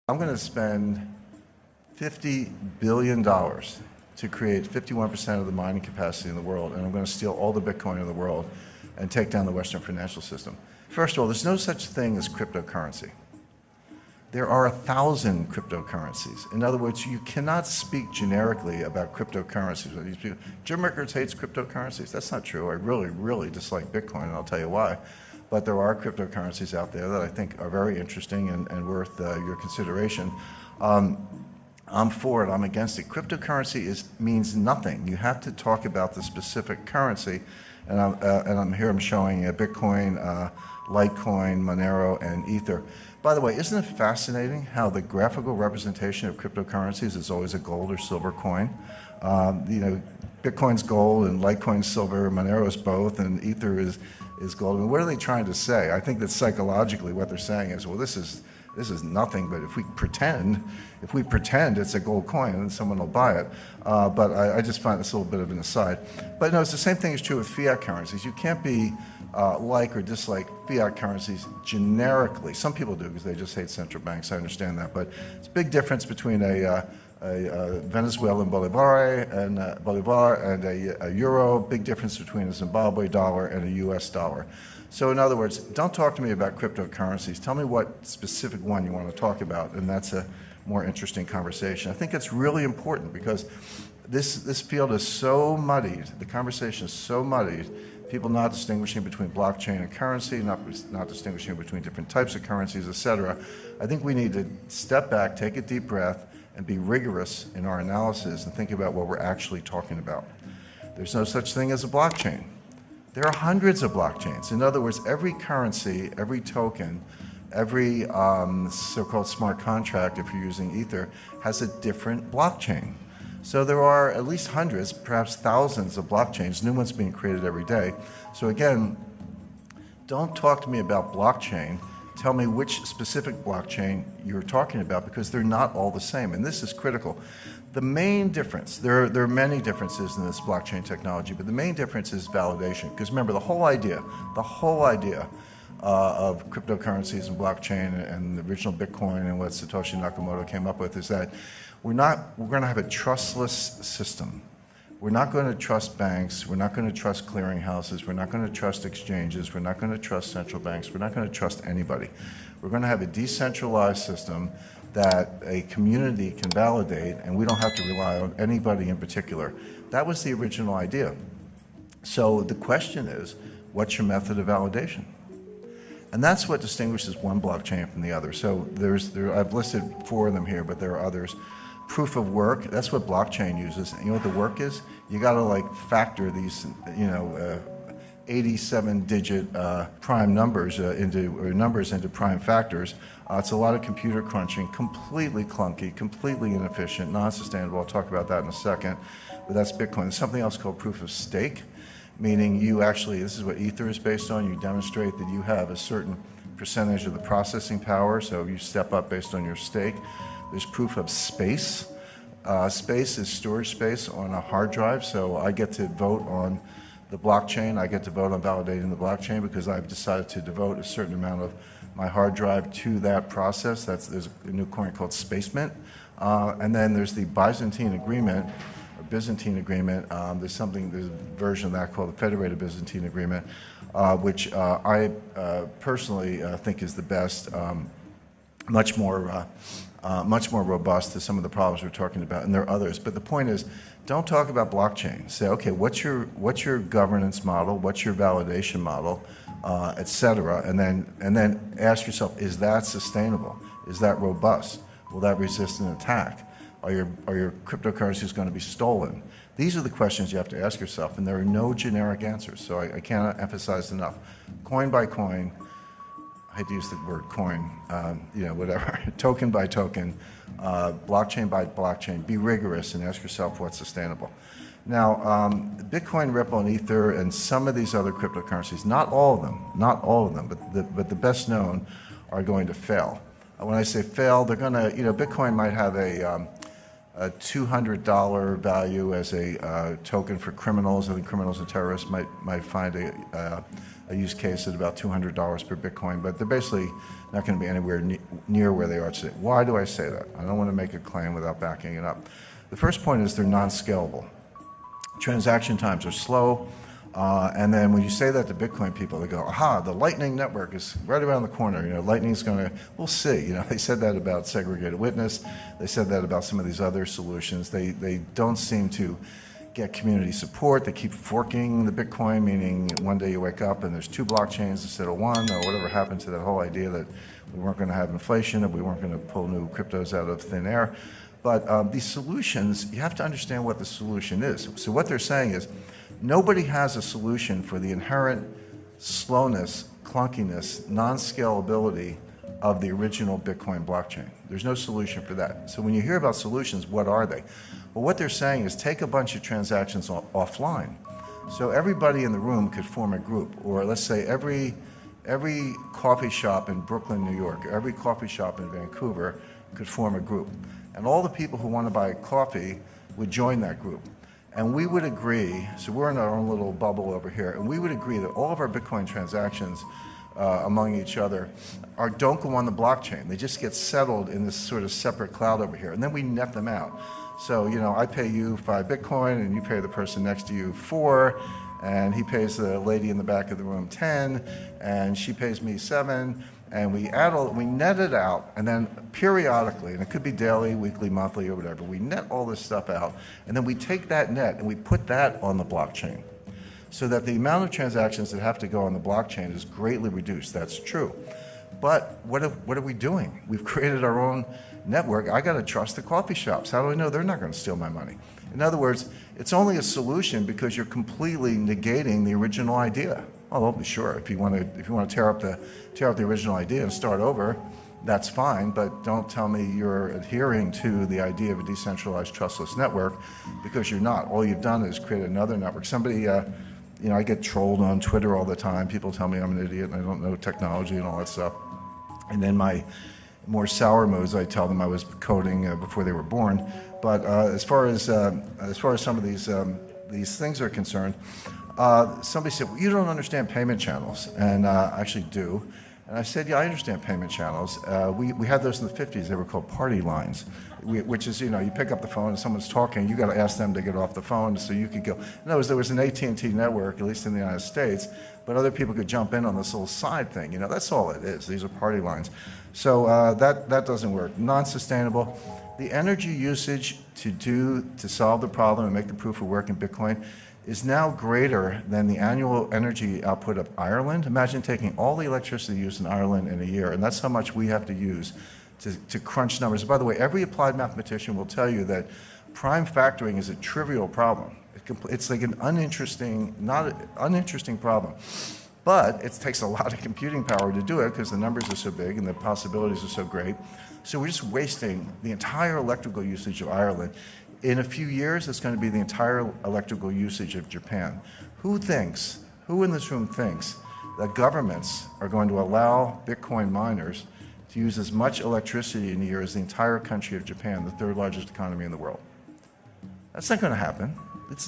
I'm going to spend $50 billion to create 51% of the mining capacity in the world, and I'm going to steal all the Bitcoin in the world and take down the Western financial system. First of all, there's no such thing as cryptocurrency. There are 1,000 cryptocurrencies. In other words, you cannot speak generically about cryptocurrencies. Jim Rickards hates cryptocurrencies. That's not true. I really, really dislike Bitcoin, and I'll tell you why. But there are cryptocurrencies out there that I think are very interesting and worth your consideration. I'm for it. I'm against it. Cryptocurrency means nothing. You have to talk about the specific currency. And I'm showing Bitcoin, Litecoin, Monero, and Ether. By the way, isn't it fascinating how the graphical representation of cryptocurrencies is always a gold or silver coin? Bitcoin's gold and Litecoin's silver, Monero's both, and Ether is gold. And what are they trying to say? I think that psychologically what they're saying is, well, this is nothing, but if we pretend it's a gold coin, then someone will buy it. But I just find this a little bit of an aside. But no, it's the same thing is true with fiat currencies. You can't be like or dislike fiat currencies generically. Some people do because they just hate central banks. I understand that. But it's a big difference between a Venezuelan Bolivar and a euro, big difference between a Zimbabwe dollar and a US dollar. So in other words, don't talk to me about cryptocurrencies. Tell me what specific one you want to talk about, and that's a more interesting conversation. I think it's really important because this field is so muddied, the conversation is so muddied, people not distinguishing between blockchain and currency, not distinguishing between different types of currencies, etc. I think we need to step back, take a deep breath, and be rigorous in our analysis and think about what we're actually talking about. There's no such thing as a blockchain. There are hundreds of blockchains. In other words, every currency, every token, every so-called smart contract, if you're using Ether, has a different blockchain. So there are at least hundreds, perhaps thousands of blockchains, new ones being created every day. So again, don't talk to me about blockchain. Tell me which specific blockchain you're talking about, because they're not all the same, and this is critical. The main difference, there are many differences in this blockchain technology, but the main difference is validation. Because remember, the whole idea of cryptocurrencies and blockchain and the original Bitcoin and what Satoshi Nakamoto came up with is that we're going to have a trustless system. We're not going to trust banks. We're not going to trust clearinghouses. We're not going to trust exchanges. We're not going to trust central banks. We're not going to trust anybody. We're going to have a decentralized system that a community can validate, and we don't have to rely on anybody in particular. That was the original idea. So the question is, what's your method of validation? And that's what distinguishes one blockchain from the other. So I've listed 4 of them here, but there are others. Proof of work, that's what blockchain uses. And you know what the work is? You got to factor these, 87-digit prime numbers into prime factors. It's a lot of computer crunching, completely clunky, completely inefficient, non-sustainable. I'll talk about that in a second. But that's Bitcoin. There's something else called proof of stake, meaning you actually, this is what Ether is based on, you demonstrate that you have a certain percentage of the processing power, so you step up based on your stake. There's proof of space. Space is storage space on a hard drive, so I get to vote on the blockchain. I get to vote on validating the blockchain because I've decided to devote a certain amount of my hard drive to that process. There's a new coin called Space Mint. And then there's the Byzantine Agreement, or Byzantine Agreement. There's a version of that called the Federated Byzantine Agreement, which I personally think is the best, much more robust to some of the problems we're talking about, and there are others. But the point is, don't talk about blockchain. Say, okay, what's your governance model? What's your validation model, et cetera? And then ask yourself, is that sustainable? Is that robust? Will that resist an attack? Are your cryptocurrencies going to be stolen? These are the questions you have to ask yourself, and there are no generic answers. So I cannot emphasize enough. Coin by coin. I hate to use the word coin, whatever, token by token, blockchain by blockchain. Be rigorous and ask yourself what's sustainable. Now, Bitcoin, Ripple, and Ether, and some of these other cryptocurrencies, not all of them, but the best known are going to fail. When I say fail, they're going to, Bitcoin might have a $200 value as a token for criminals. I think criminals and terrorists might find a use case at about $200 per Bitcoin, but they're basically not going to be anywhere near where they are today. Why do I say that? I don't want to make a claim without backing it up. The first point is they're non-scalable. Transaction times are slow, and then when you say that to Bitcoin people, they go, aha, the Lightning Network is right around the corner. You know, Lightning's going to, we'll see. You know, they said that about segregated witness. They said that about some of these other solutions. They don't seem to get community support. They keep forking the Bitcoin, meaning one day you wake up and there's 2 blockchains instead of 1, or whatever happened to that whole idea that we weren't going to have inflation, and we weren't going to pull new cryptos out of thin air. But these solutions, you have to understand what the solution is. So what they're saying is, nobody has a solution for the inherent slowness, clunkiness, non-scalability of the original Bitcoin blockchain. There's no solution for that. So when you hear about solutions, what are they? Well, what they're saying is take a bunch of transactions offline. So everybody in the room could form a group, or let's say every coffee shop in Brooklyn, New York, or every coffee shop in Vancouver could form a group. And all the people who want to buy coffee would join that group. And we would agree, so we're in our own little bubble over here, and we would agree that all of our Bitcoin transactions among each other don't go on the blockchain. They just get settled in this sort of separate cloud over here, and then we net them out. So, you know, I pay you 5 Bitcoin, and you pay the person next to you 4, and he pays the lady in the back of the room 10, and she pays me 7, and we net it out, and then periodically, and it could be daily, weekly, monthly, or whatever, we net all this stuff out, and then we take that net and we put that on the blockchain, so that the amount of transactions that have to go on the blockchain is greatly reduced. That's true. But what are we doing? We've created our own network. I got to trust the coffee shops. How do I know they're not going to steal my money? In other words, it's only a solution because you're completely negating the original idea. Oh, sure. If you want to tear up the original idea and start over, that's fine. But don't tell me you're adhering to the idea of a decentralized, trustless network, because you're not. All you've done is create another network. Somebody, you know, I get trolled on Twitter all the time. People tell me I'm an idiot and I don't know technology and all that stuff. And then my more sour moods, I tell them I was coding before they were born. But as far as some of these things are concerned, somebody said, well, you don't understand payment channels, and I actually do. And I said, yeah, I understand payment channels. We had those in the 50s. They were called party lines, which is, you know, you pick up the phone and someone's talking, you got to ask them to get off the phone so you could go. In other words, there was an AT&T network, at least in the United States, but other people could jump in on this little side thing. You know, that's all it is. These are party lines. So that doesn't work. Non-sustainable. The energy usage to solve the problem and make the proof of work in Bitcoin is now greater than the annual energy output of Ireland. Imagine taking all the electricity used in Ireland in a year, and that's how much we have to use to crunch numbers. By the way, every applied mathematician will tell you that prime factoring is a trivial problem. It's like an uninteresting problem. But it takes a lot of computing power to do it because the numbers are so big and the possibilities are so great. So we're just wasting the entire electrical usage of Ireland. In a few years, it's going to be the entire electrical usage of Japan. Who in this room thinks that governments are going to allow Bitcoin miners to use as much electricity in a year as the entire country of Japan, the 3rd largest economy in the world? That's not going to happen.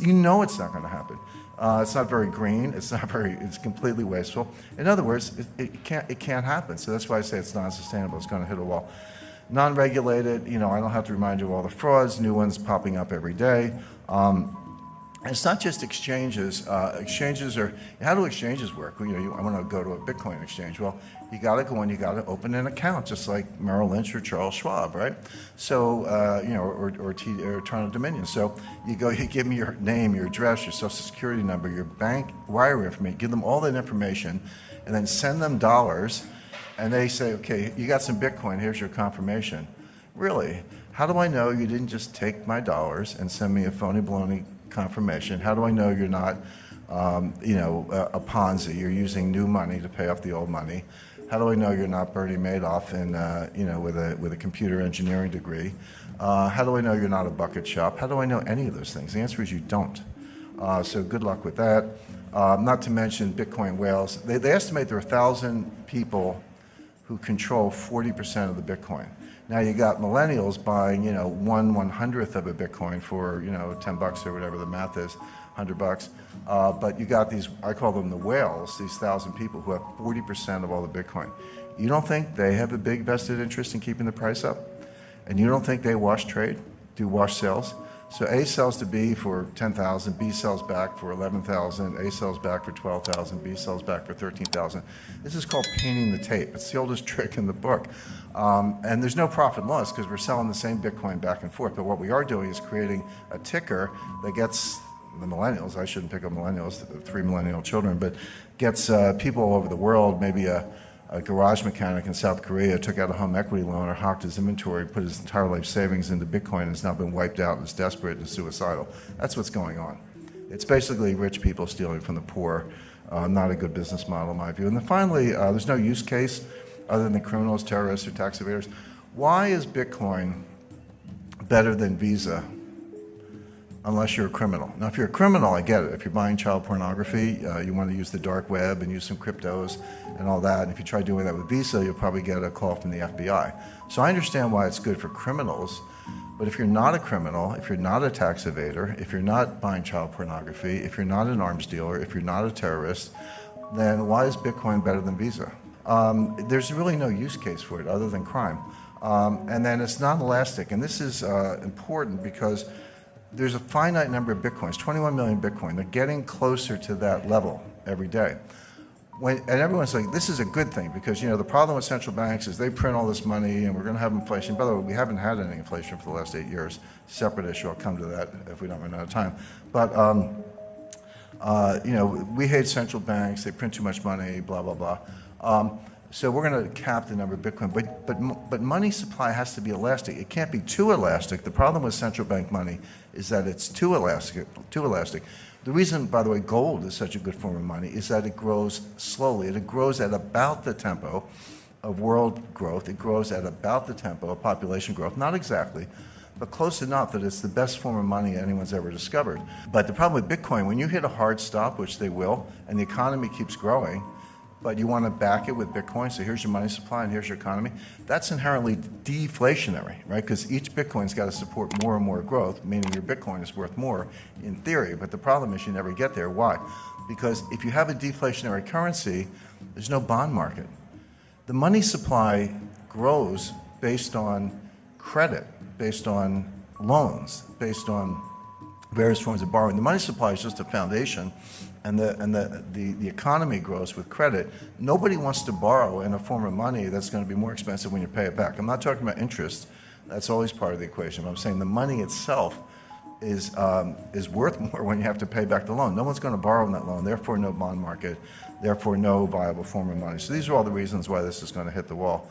You know it's not going to happen. It's not very green. It's completely wasteful. In other words, it can't happen. So that's why I say it's non-sustainable. It's going to hit a wall. Non-regulated, you know, I don't have to remind you of all the frauds, new ones popping up every day. And it's not just exchanges. How do exchanges work? Well, you know, I want to go to a Bitcoin exchange. Well, you got to go in, you got to open an account, just like Merrill Lynch or Charles Schwab, right? So, you know, or Toronto Dominion. So you go, you give me your name, your address, your social security number, your bank wire information, give them all that information, and then send them dollars. And they say, okay, you got some Bitcoin, here's your confirmation. Really? How do I know you didn't just take my dollars and send me a phony baloney confirmation? How do I know you're not, you know, a Ponzi? You're using new money to pay off the old money. How do I know you're not Bernie Madoff you know, with a computer engineering degree? How do I know you're not a bucket shop? How do I know any of those things? The answer is you don't. So good luck with that. Not to mention Bitcoin whales. They estimate there are 1,000 people who control 40% of the Bitcoin. Now you got millennials buying, 1/100th of a Bitcoin for, $10 or whatever the math is, $100. But you got these, I call them the whales, these 1,000 people who have 40% of all the Bitcoin. You don't think they have a big vested interest in keeping the price up? And you don't think they wash trade, do wash sales? So A sells to B for 10,000, B sells back for 11,000, A sells back for 12,000, B sells back for 13,000. This is called painting the tape. It's the oldest trick in the book. And there's no profit and loss because we're selling the same Bitcoin back and forth. But what we are doing is creating a ticker that gets the millennials, I shouldn't pick up millennials, 3 millennial children, but gets people all over the world, maybe a garage mechanic in South Korea took out a home equity loan or hawked his inventory, put his entire life savings into Bitcoin and has now been wiped out and is desperate and suicidal. That's what's going on. It's basically rich people stealing from the poor. Not a good business model in my view. And then finally, there's no use case other than criminals, terrorists, or tax evaders. Why is Bitcoin better than Visa? Unless you're a criminal. Now, if you're a criminal, I get it. If you're buying child pornography, you want to use the dark web and use some cryptos and all that. And if you try doing that with Visa, you'll probably get a call from the FBI. So I understand why it's good for criminals. But if you're not a criminal, if you're not a tax evader, if you're not buying child pornography, if you're not an arms dealer, if you're not a terrorist, then why is Bitcoin better than Visa? There's really no use case for it other than crime. And then it's not elastic. And this is important because there's a finite number of Bitcoins, 21 million Bitcoin. They're getting closer to that level every day. And everyone's like, this is a good thing because, the problem with central banks is they print all this money and we're going to have inflation. By the way, we haven't had any inflation for the last 8 years. Separate issue. I'll come to that if we don't run out of time. But, we hate central banks. They print too much money, blah, blah, blah. So we're going to cap the number of Bitcoin, but money supply has to be elastic. It can't be too elastic. The problem with central bank money is that it's too elastic. The reason, by the way, gold is such a good form of money is that it grows slowly. It grows at about the tempo of world growth. It grows at about the tempo of population growth, not exactly, but close enough that it's the best form of money anyone's ever discovered. But the problem with Bitcoin, when you hit a hard stop, which they will, and the economy keeps growing, but you want to back it with Bitcoin, so here's your money supply and here's your economy, that's inherently deflationary, right? Because each Bitcoin's got to support more and more growth, meaning your Bitcoin is worth more in theory, but the problem is you never get there. Why? Because if you have a deflationary currency, there's no bond market. The money supply grows based on credit, based on loans, based on various forms of borrowing. The money supply is just a foundation, and the economy grows with credit. Nobody wants to borrow in a form of money that's going to be more expensive when you pay it back. I'm not talking about interest. That's always part of the equation. I'm saying the money itself is worth more when you have to pay back the loan. No one's going to borrow on that loan, therefore no bond market, therefore no viable form of money. So these are all the reasons why this is going to hit the wall.